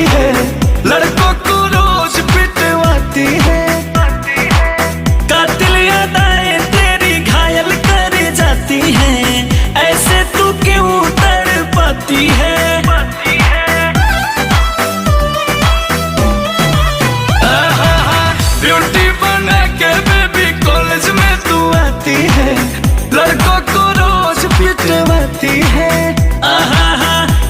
है, लड़कों को रोज पिटवाती है। कातिल यादें तेरी घायल कर जाती हैं, ऐसे तू क्यों तड़पाती है? ब्यूटी बना के बेबी कॉलेज में तू आती है, लड़कों को रोज पिटवाती है।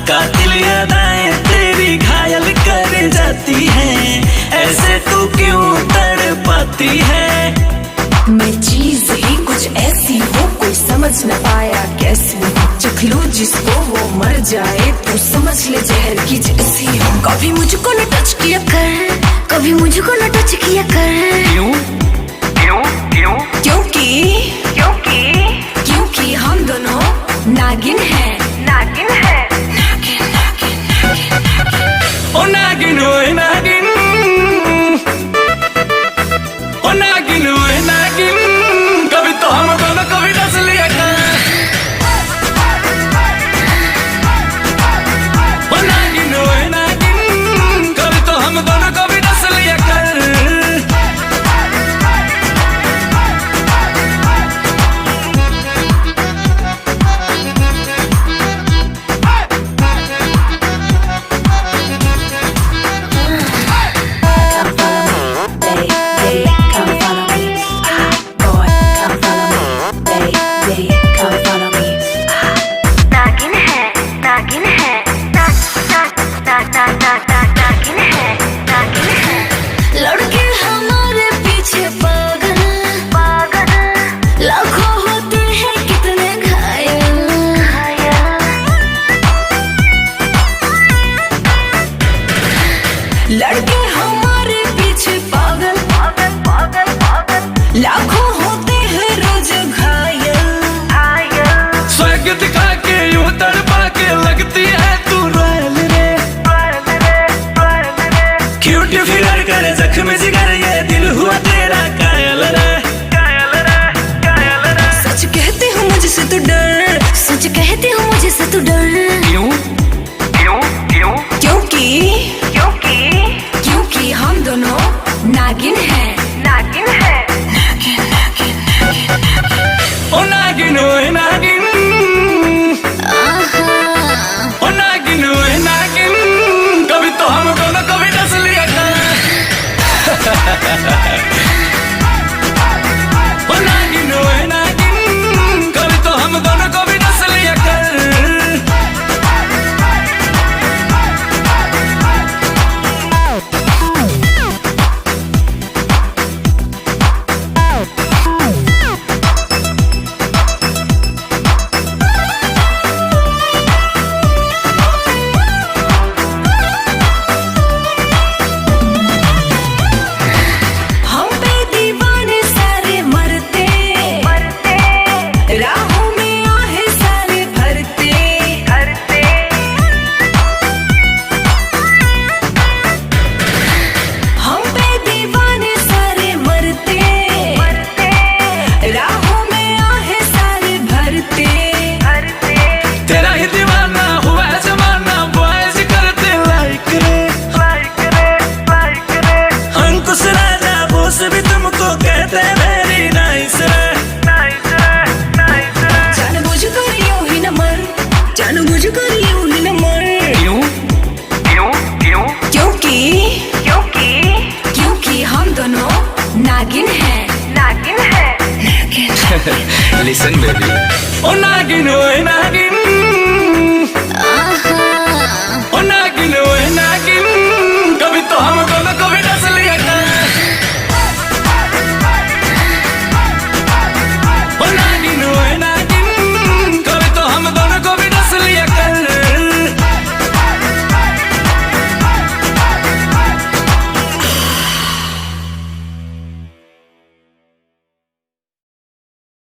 कातिल यादें तेरी घायल कर जाती हैं, ऐसे तू क्यों तड़पाती है? मैं चीज ही कुछ ऐसी हो कोई समझ न पाया कैसी हो, चख लूं जिसको वो मर जाए तो समझ ले जहर की जैसी हो। कभी मुझको न टच किया कर, कभी मुझको न टच किया कर। क्यों क्यों क्यों? क्योंकि हम दोनों नागिन हैं। ओ नागिन ओए नागिन, ओ नागिन ओए नागिन, कभी तो हम दोनों कभी डस लिया कर। ओ नागिन ओए नागिन, कभी तो हम दोनों कभी डस लिया कर। लड़के हमारे पीछे पागल लाखों होते हैं कितने घायल। लड़के हमारे पीछे पागल लाखों होते हैं रोज घायल। स्वर्ग दिखा के यूं तड़पा के लगती है तू रॉयल रे। क्यूट फिगर करे जख्म जिगर, ये दिल हुआ तेरा कायल रे। सच कहती हूँ मुझसे तू डर, सच कहती हूँ मुझसे तू डर। क्यों क्यों क्यों? क्योंकि हम दोनों नागिन हैं। ओ नागिन ओए नागिन, ओ नागिन ओए नागिन, कभी तो हम दोनों कभी डस लिया कर।